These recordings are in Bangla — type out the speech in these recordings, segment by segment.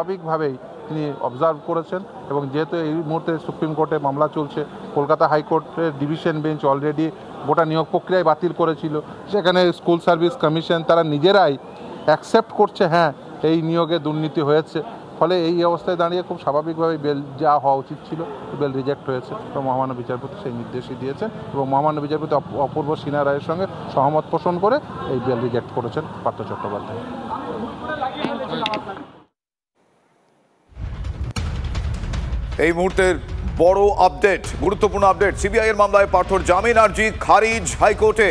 স্বাভাবিকভাবেই তিনি অবজার্ভ করেছেন। এবং যেহেতু এই মুহূর্তে সুপ্রিম কোর্টে মামলা চলছে, কলকাতা হাইকোর্টের ডিভিশন বেঞ্চ অলরেডি গোটা নিয়োগ প্রক্রিয়ায় বাতিল করেছিল, সেখানে স্কুল সার্ভিস কমিশন তারা নিজেরাই অ্যাকসেপ্ট করছে হ্যাঁ এই নিয়োগে দুর্নীতি হয়েছে। ফলে এই অবস্থায় দাঁড়িয়ে খুব স্বাভাবিকভাবে বেল যা হওয়া উচিত ছিল বেল রিজেক্ট হয়েছে। তো মহামান্য বিচারপতি সেই নির্দেশই দিয়েছেন এবং মহামান্য বিচারপতি অপূর্ব সিনহা রায়ের সঙ্গে সহমত পোষণ করে এই বেল রিজেক্ট করেছেন পার্থ চট্টোপাধ্যায়। এই মুহূর্তের বড় আপডেট, গুরুত্বপূর্ণ আপডেট, সিবিআই এর মামলায় পার্থর জামিন আর্জি খারিজ হাইকোর্টে।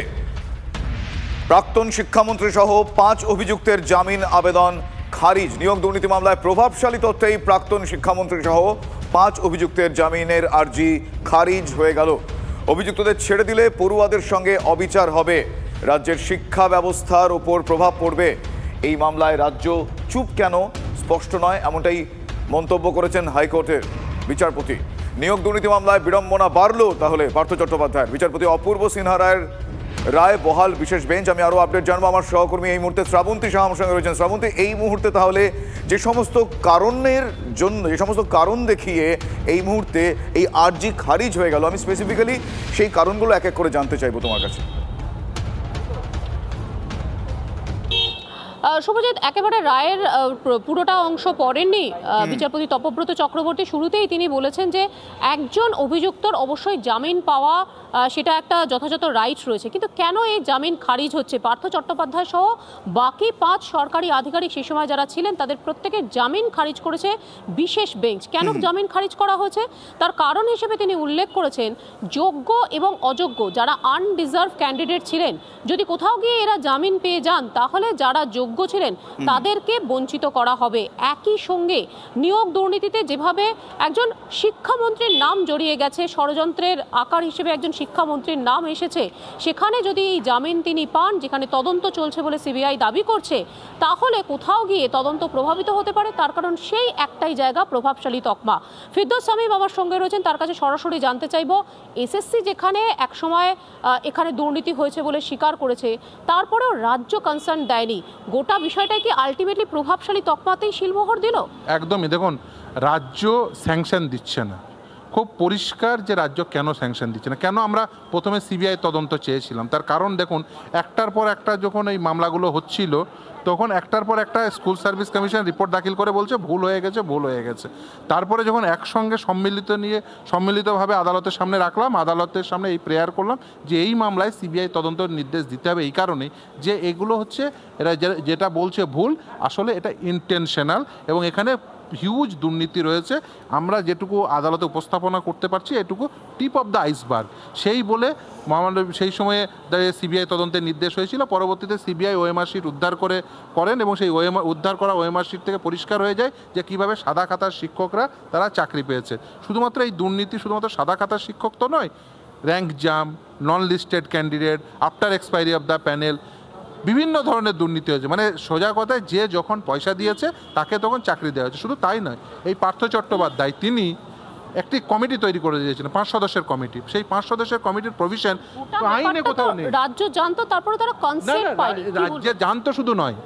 প্রাক্তন শিক্ষামন্ত্রী সহ 5 অভিযুক্তের জামিন আবেদন খারিজ। নিয়োগ দুর্নীতি মামলায় প্রভাবশালী তথ্যেই প্রাক্তন শিক্ষামন্ত্রী সহ 5 অভিযুক্তের জামিনের আর্জি খারিজ হয়ে গেল। অভিযুক্তদের ছেড়ে দিলে পড়ুয়াদের সঙ্গে অবিচার হবে, রাজ্যের শিক্ষা ব্যবস্থার উপর প্রভাব পড়বে। এই মামলায় রাজ্য চুপ কেন স্পষ্ট নয়, এমনটাই মন্তব্য করেছেন হাইকোর্টের বিচারপতি। নিয়োগ দুর্নীতি মামলায় বিড়ম্বনা বাড়ল তাহলে পার্থ চট্টোপাধ্যায়ের। বিচারপতি অপূর্ব সিনহা রায়ের রায় বহাল বিশেষ বেঞ্চ। আমি আরও আপডেট জানবো, আমার সহকর্মী এই মুহূর্তে শ্রাবন্তী শাহ আমার সঙ্গে রয়েছেন। শ্রাবন্তী, এই মুহূর্তে তাহলে যে সমস্ত কারণের জন্য, যে সমস্ত কারণ দেখিয়ে এই মুহূর্তে এই আর্জি খারিজ হয়ে গেল, আমি স্পেসিফিক্যালি সেই কারণগুলো এক এক করে জানতে চাইবো তোমার কাছে। শুভজিৎ, একেবারে রায়ের পুরোটা অংশ পড়েননি বিচারপতি তপব্রত চক্রবর্তী। শুরুতেই তিনি বলেছেন যে একজন অভিযুক্তর অবশ্যই জামিন পাওয়া সেটা একটা যথাযথ রাইট রয়েছে, কিন্তু কেন এই জামিন খারিজ হচ্ছে? পার্থ চট্টোপাধ্যায় সহ বাকি 5 সরকারি আধিকারিক সেই সময় যারা ছিলেন তাদের প্রত্যেকের জামিন খারিজ করেছে বিশেষ বেঞ্চ। কেন জামিন খারিজ করা হয়েছে তার কারণ হিসেবে তিনি উল্লেখ করেছেন যোগ্য এবং অযোগ্য যারা আনডিজার্ভ ক্যান্ডিডেট ছিলেন, যদি কোথাও গিয়ে এরা জামিন পেয়ে যান তাহলে যারা যোগ্য ছিলেন তাদেরকে বঞ্চিত করা হবে। একই সঙ্গে নিয়োগ দুর্নীতিতে যেভাবে একজন শিক্ষামন্ত্রীর নাম জড়িয়ে গেছে, ষড়যন্ত্রের আকার হিসেবে একজন শিক্ষামন্ত্রীর নাম এসেছে, সেখানে যদি এই জামিন তিনি পান, যেখানে তদন্ত চলছে বলে সিবিআই দাবি করছে, তাহলে কোথাও গিয়ে তদন্ত প্রভাবিত হতে পারে। তার কারণ সেই একটাই জায়গা, প্রভাবশালী তকমা। ফিরদৌস সামিম আমার সঙ্গে রয়েছেন, তার কাছে সরাসরি জানতে চাইব, এসএসসি যেখানে একসময় এখানে দুর্নীতি হয়েছে বলে স্বীকার করেছে, তারপরেও রাজ্য কনসার্ন দেয়নি, গোটা বিষয়টাই কি আলটিমেটলি প্রভাবশালী তকমাতেই শিলমোহর দিল? একদমই। দেখুন, রাজ্য স্যাংশন দিচ্ছে না, খুব পরিষ্কার যে রাজ্য কেন স্যাংশন দিচ্ছে না। কেন আমরা প্রথমে সিবিআই তদন্ত চেয়েছিলাম তার কারণ দেখুন, একটার পর একটা যখন এই মামলাগুলো হচ্ছিল তখন একটার পর একটা স্কুল সার্ভিস কমিশন রিপোর্ট দাখিল করে বলছে ভুল হয়ে গেছে, ভুল হয়ে গেছে। তারপরে যখন একসঙ্গে সম্মিলিতভাবে আদালতের সামনে রাখলাম, আদালতের সামনে এই প্রেয়ার করলাম যে এই মামলায় সিবিআই তদন্তের নির্দেশ দিতে হবে, এই কারণেই যে এগুলো হচ্ছে এরা যেটা বলছে ভুল, আসলে এটা ইন্টেনশনাল এবং এখানে হিউজ দুর্নীতি রয়েছে। আমরা যেটুকু আদালতে উপস্থাপনা করতে পারছি এটুকু টিপ অফ দ্য আইসবার্গ। সেই বলে সেই সময়ে সিবিআই তদন্তের নির্দেশ হয়েছিল। পরবর্তীতে সিবিআই ওএমআর শিট উদ্ধার করেন এবং সেই উদ্ধার করা ওএমআর শিট থেকে পরিষ্কার হয়ে যায় যে কীভাবে সাদা খাতার শিক্ষকরা তারা চাকরি পেয়েছে। শুধুমাত্র এই দুর্নীতি শুধুমাত্র সাদা খাতার শিক্ষক তো নয়, rank jump, non listed candidate, after expiry of the panel, বিভিন্ন ধরনের দুর্নীতি হয়েছে। মানে সোজা কথায় যে যখন পয়সা দিয়েছে তাকে তখন চাকরি দেওয়া হয়েছে। শুধু তাই নয়, এই পার্থ চট্টোপাধ্যায় তিনি একটি কমিটি তৈরি করে দিয়েছিলেন, 5 সদস্যের কমিটি। সেই 5 সদস্যের কমিটির প্রভিশন আইনে কোথাও নেই। রাজ্য জানতো, তারপরে তারা কনসেন্ট পায়নি। রাজ্যে জানতো শুধু নয়,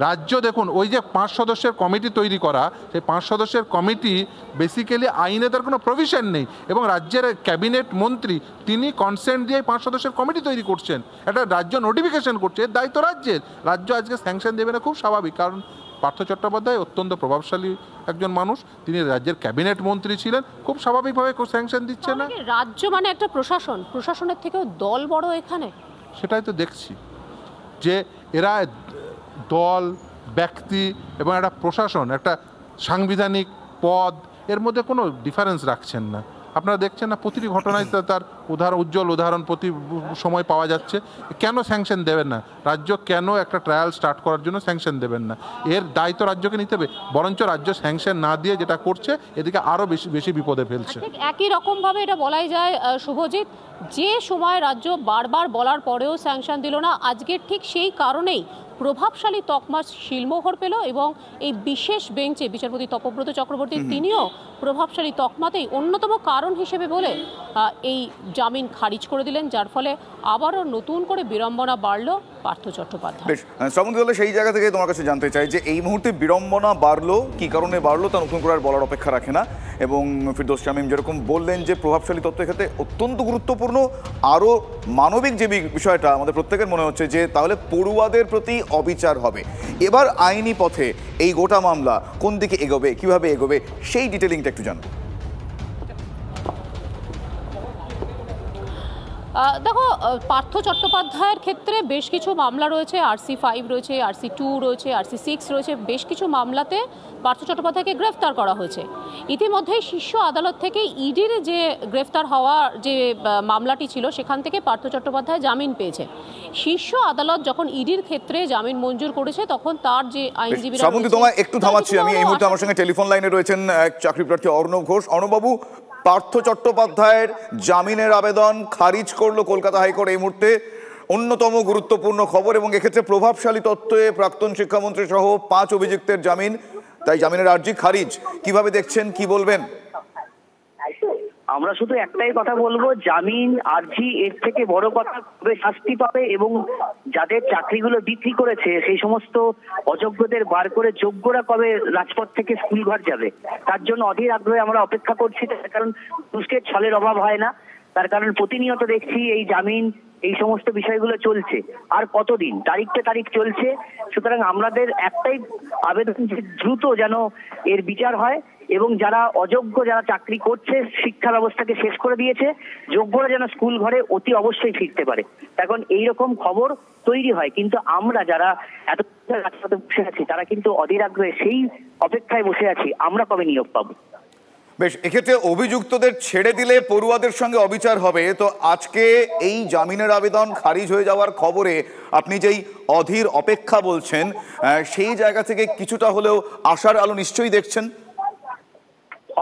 রাজ্য দেখুন ওই যে 5 সদস্যের কমিটি তৈরি করা, সেই 5 সদস্যের কমিটি বেসিক্যালি আইনে তার কোনো প্রভিশন নেই এবং রাজ্যের ক্যাবিনেট মন্ত্রী তিনি কনসেন্ট দিয়ে 5 সদস্যের কমিটি তৈরি করছেন, একটা রাজ্য নোটিফিকেশন করছে, এর দায়িত্ব রাজ্যের। রাজ্য আজকে স্যাংশন দেবে না, খুব স্বাভাবিক, কারণ পার্থ চট্টোপাধ্যায় অত্যন্ত প্রভাবশালী একজন মানুষ, তিনি রাজ্যের ক্যাবিনেট মন্ত্রী ছিলেন, খুব স্বাভাবিকভাবে স্যাংশন দিচ্ছে না। রাজ্য মানে একটা প্রশাসন, প্রশাসনের থেকেও দল বড় এখানে, সেটাই তো দেখছি যে এরা দল, ব্যক্তি এবং একটা প্রশাসন, একটা সাংবিধানিক পদ, এর মধ্যে কোনো ডিফারেন্স রাখছেন না। আপনারা দেখছেন না প্রতিটি ঘটনায় তার উজ্জ্বল উদাহরণ প্রতি সময় পাওয়া যাচ্ছে। কেন স্যাংশন দেবেন না রাজ্য? কেন একটা ট্রায়াল স্টার্ট করার জন্য স্যাংশন দেবেন না? এর দায়িত্ব রাজ্যকে নিতে হবে। বরঞ্চ রাজ্য স্যাংশন না দিয়ে যেটা করছে এদিকে আরও বেশি বিপদে ফেলছে। একই রকমভাবে এটা বলাই যায় শুভজিৎ, যে সময় রাজ্য বারবার বলার পরেও স্যাংশন দিল না, আজকের ঠিক সেই কারণেই প্রভাবশালী তকমা শিলমোহর পেল এবং এই বিশেষ বেঞ্চে বিচারপতি তপব্রত চক্রবর্তী তিনিও প্রভাবশালী তকমাতেই অন্যতম কারণ হিসেবে বলে এই জামিন খারিজ করে দিলেন, যার ফলে আবারও নতুন করে বিড়ম্বনা বাড়ল পার্থ চট্টোপাধ্যায়। বেশ, শ্রাবন্তী তাহলে সেই জায়গা থেকে তোমার কাছে জানতে চাই যে এই মুহূর্তে বিড়ম্বনা বাড়লো, কি কারণে বাড়লো তা নতুন করে আর বলার অপেক্ষা রাখে না। এবং ফিরদৌস শামীম যেরকম বললেন যে প্রভাবশালী তথ্য ক্ষেত্রে অত্যন্ত গুরুত্বপূর্ণ, আরও মানবিক যে বিষয়টা আমাদের প্রত্যেকের মনে হচ্ছে যে তাহলে পড়ুয়াদের প্রতি অবিচার হবে। এবার আইনি পথে এই গোটা মামলা কোন দিকে এগোবে, কিভাবে এগোবে, সেই ডিটেলিংটা একটু জানবো। দেখো, পার্থ চট্টোপাধ্যায়ের ক্ষেত্রে বেশ কিছু মামলা রয়েছে, RC5 রয়েছে, RC2 রয়েছে, RC6 রয়েছে। বেশ কিছু মামলাতে পার্থ চট্টোপাধ্যায়কে গ্রেফতার করা হয়েছে। ইতিমধ্যেই শীর্ষ আদালত থেকে ইডির যে গ্রেফতার হওয়ার যে মামলাটি ছিল সেখান থেকে পার্থ চট্টোপাধ্যায় জামিন পেয়েছে। শীর্ষ আদালত যখন ইডির ক্ষেত্রে জামিন মঞ্জুর করেছে তখন তার যে আইনজীবীরা, শ্রাবন্তী তোমায় একটু থামাচ্ছি আমি, এই মুহূর্তে আমার সঙ্গে টেলিফোন লাইনে রয়েছেন এক চাকরিপ্রার্থী অর্ণব ঘোষ। অর্ণববাবু, পার্থ চট্টোপাধ্যায়ের জামিনের আবেদন খারিজ করলো কলকাতা হাইকোর্ট, এই মুহূর্তে অন্যতম গুরুত্বপূর্ণ খবর, এবং এক্ষেত্রে প্রভাবশালী তথ্যে প্রাক্তন শিক্ষামন্ত্রী সহ 5 অভিযুক্তের জামিন, তাই জামিনের আর্জি খারিজ। কিভাবে দেখছেন, কি বলবেন? আমরা শুধু একটাই কথা বলবো, জামিন আর্জি এর থেকে বড় কথা কবে শাস্তি পাবে এবং যাদের চাকরিগুলো বিক্রি করেছে সেই সমস্ত অযোগ্যদের বার করে যোগ্যরা কবে রাজপথ থেকে স্কুল ঘর যাবে, তার জন্য অধীর আগ্রহে আমরা অপেক্ষা করছি। তার কারণ পুলিশের ছলের অভাব হয় না, তার কারণ প্রতিনিয়ত দেখছি এই জামিন এই সমস্ত বিষয়গুলো চলছে। আর কতদিন, তারিখটা তারিখ চলছে। সুতরাং আমাদের একটাই আবেদন যে দ্রুত যেন এর বিচার হয় এবং যারা অযোগ্য, যারা চাকরি করছে, শিক্ষা ব্যবস্থাকে শেষ করে দিয়েছে, যোগ্যরা যেন স্কুল ঘরে অতি অবশ্যই ফিরতে পারে। এখন এইরকম খবর তৈরি হয়, কিন্তু আমরা যারা এত রাজপথে বসে আছি তারা কিন্তু অধীর আগ্রহে সেই অপেক্ষায় বসে আছি আমরা কবে নিয়োগ পাবো। বেশ, এক্ষেত্রে অভিযুক্তদের ছেড়ে দিলে পড়ুয়াদের সঙ্গে অবিচার হবে, তো আজকে এই জামিনের আবেদন খারিজ হয়ে যাওয়ার খবরে আপনি যেই অধীর অপেক্ষা বলছেন, সেই জায়গা থেকে কিছুটা হলেও আশার আলো নিশ্চয়ই দেখছেন?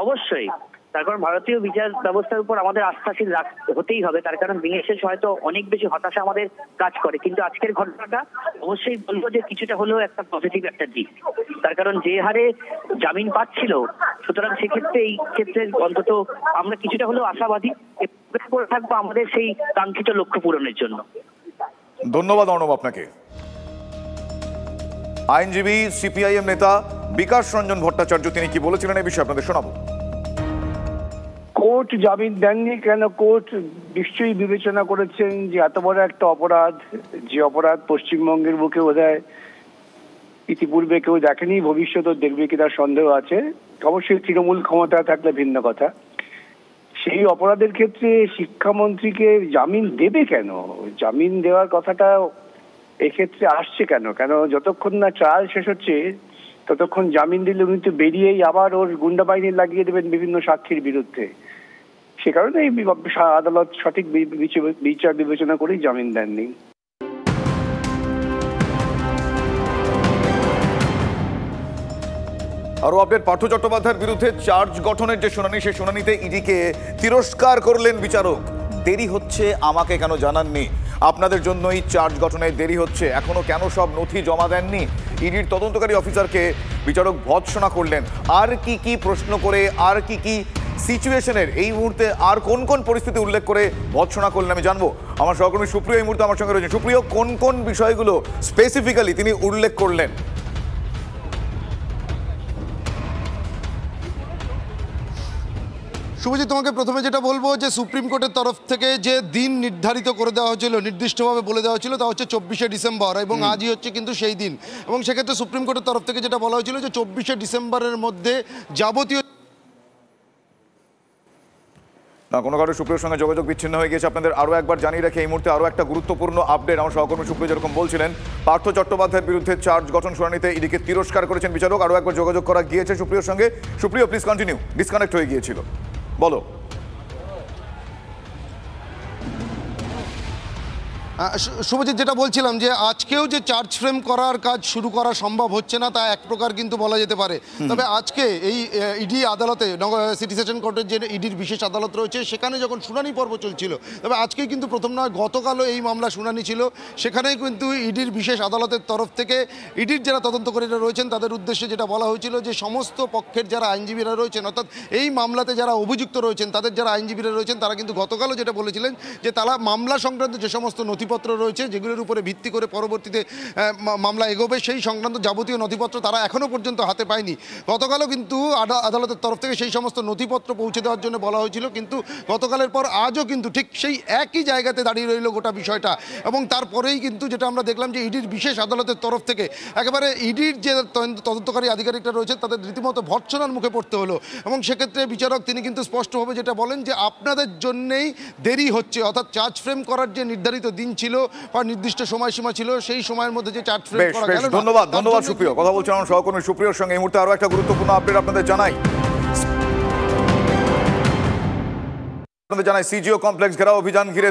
অবশ্যই, তার কারণ ভারতীয় বিচার ব্যবস্থার উপর আমাদের আস্থাশীল হতেই হবে। তার কারণ দিনের শেষ হয়তো অনেক বেশি হতাশা আমাদের কাজ করে, কিন্তু আজকের ঘটনাটা অবশ্যই বলবো যে কিছুটা হলেও একটা পজিটিভ একটা দিক। তার কারণ যে হারে জামিন পাচ্ছিল, সুতরাং সেক্ষেত্রে এই ক্ষেত্রে অন্তত আমরা কিছুটা হলেও আশাবাদী করে থাকবো আমাদের সেই কাঙ্ক্ষিত লক্ষ্য পূরণের জন্য। ধন্যবাদ অর্ণব আপনাকে। আইনজীবী সিপিআইএম নেতা বিকাশ রঞ্জন ভট্টাচার্য তিনি কি বলেছিলেন এই বিষয়ে আপনাদের শোনাবো। কোর্ট জামিন দেননি কেন? কোর্ট নিশ্চয়ই বিবেচনা করেছেন যে এত বড় একটা অপরাধ, যে অপরাধ পশ্চিমবঙ্গের বুকে বোধহয় ইতিপূর্বে কেউ দেখেনি, ভবিষ্যতেও দেখবে কি তার সন্দেহ আছে। অবশ্যই তৃণমূল ক্ষমতা থাকলে ভিন্ন কথা। সেই অপরাধের ক্ষেত্রে শিক্ষামন্ত্রীকে জামিন দেবে কেন? জামিন দেওয়ার কথাটা এক্ষেত্রে আসছে কেন? কেন যতক্ষণ না ট্রায়াল শেষ হচ্ছে ততক্ষণ জামিন দিলে উনি তো বেরিয়েই আবার ওর গুন্ডা বাহিনী লাগিয়ে দেবেন বিভিন্ন সাক্ষীর বিরুদ্ধে। সে কারণে এই আদালত সঠিক বিচার বিবেচনা করেই জামিন দেননি। আরো আপডেট, পার্থ চট্টোপাধ্যায়ের বিরুদ্ধে চার্জ গঠনের যে শুনানি, সেই শুনানিতে ইডিকে তিরস্কার করলেন বিচারক। দেরি হচ্ছে, আমাকে কেন জানাননি? আপনাদের জন্যই চার্জ গঠনে দেরি হচ্ছে, এখনো কেন সব নথি জমা দেননি? ইডির তদন্তকারী অফিসারকে বিচারক ভৎসনা করলেন। আর কি কি প্রশ্ন করে, আর কি কি সিচুয়েশনের, এই মুহূর্তে আর কোন কোন পরিস্থিতি উল্লেখ করে ভৎসনা করলেন আমি জানবো। আমার সহকর্মী সুপ্রিয় এই মুহূর্তে আমার সঙ্গে রয়েছে। সুপ্রিয়, কোন কোন বিষয়গুলো স্পেসিফিক্যালি তিনি উল্লেখ করলেন? শুভজিৎ, তোমাকে প্রথমে যেটা বলবো যে সুপ্রিম কোর্টের তরফ থেকে যে দিন নির্ধারিত করে দেওয়া হয়েছিল, নির্দিষ্টভাবে বলে দেওয়া হয়েছিল, তা হচ্ছে 24শে ডিসেম্বর, এবং আজই হচ্ছে কিন্তু সেই দিন। এবং সেক্ষেত্রে সুপ্রিম কোর্টের তরফ থেকে যেটা বলা হয়েছিল যে 24শে ডিসেম্বরের মধ্যে যাবতীয় না কোনো কারণে সুপ্রিয়র সঙ্গে যোগাযোগ বিচ্ছিন্ন হয়ে গেছে। আপনাদের আরও একবার জানিয়ে রাখি এই মুহূর্তে আরও একটা গুরুত্বপূর্ণ আপডেট। আমার সহকর্মী সুপ্রিয় যেরকম বলছিলেন, পার্থ চট্টোপাধ্যায়ের বিরুদ্ধে চার্জ গঠন শুনানিতে ইডিকে তিরস্কার করেছেন বিচারক। আরও একবার যোগাযোগ করা গিয়েছে সুপ্রিয়র সঙ্গে। সুপ্রিয়, প্লিজ কন্টিনিউ, ডিসকানেক্ট হয়ে গিয়েছিল, বলো। শুভজিৎ, যেটা বলছিলাম যে আজকেও যে চার্জ ফ্রেম করার কাজ শুরু করা সম্ভব হচ্ছে না তা এক প্রকার কিন্তু বলা যেতে পারে। তবে আজকে এই ইডি আদালতে সিটি সেশন কোর্টের যে ইডির বিশেষ আদালত রয়েছে সেখানে যখন শুনানি পর্ব চলছিল, তবে আজকে কিন্তু প্রথম নয় গতকালও এই মামলা শুনানি ছিল। সেখানেই কিন্তু ইডির বিশেষ আদালতের তরফ থেকে ইডির যারা তদন্তকারীরা রয়েছেন তাদের উদ্দেশ্যে যেটা বলা হয়েছিল যে সমস্ত পক্ষের যারা আইনজীবীরা রয়েছেন, অর্থাৎ এই মামলাতে যারা অভিযুক্ত রয়েছেন তাদের যারা আইনজীবীরা রয়েছেন তারা কিন্তু গতকালও যেটা বলেছিলেন যে তারা মামলা সংক্রান্ত যে সমস্ত নথিপত্র রয়েছে যেগুলোর উপরে ভিত্তি করে পরবর্তীতে মামলা এগোবে সেই সংক্রান্ত যাবতীয় নথিপত্র তারা এখনও পর্যন্ত হাতে পায়নি। গতকালও কিন্তু আদালতের তরফ থেকে সেই সমস্ত নথিপত্র পৌঁছে দেওয়ার জন্য বলা হয়েছিল, কিন্তু গতকালের পর আজও কিন্তু ঠিক সেই একই জায়গাতে দাঁড়িয়ে রইল গোটা বিষয়টা। এবং তারপরেই কিন্তু যেটা আমরা দেখলাম যে ইডির বিশেষ আদালতের তরফ থেকে একেবারে ইডির যে তদন্তকারী আধিকারিকরা রয়েছে তাদের রীতিমতো ভর্ৎসনার মুখে পড়তে হলো। এবং সেক্ষেত্রে বিচারক তিনি কিন্তু স্পষ্টভাবে যেটা বলেন যে আপনাদের জন্যেই দেরি হচ্ছে, অর্থাৎ চার্জ ফ্রেম করার যে নির্ধারিত দিন ছিল বা নির্দিষ্ট সময়সীমা ছিল সেই সময়ের মধ্যে যে চার্জ ফ্রেম করা গেল না। ধন্যবাদ সুপ্রিয়। কথা বলছিলাম আমার সহকর্মী সুপ্রিয়র সঙ্গে। এই মুহূর্তে আরো একটা গুরুত্বপূর্ণ আপডেট আপনাদের জানাই। সিজিও কমপ্লেক্স ঘেরাও অভিযান ঘিরে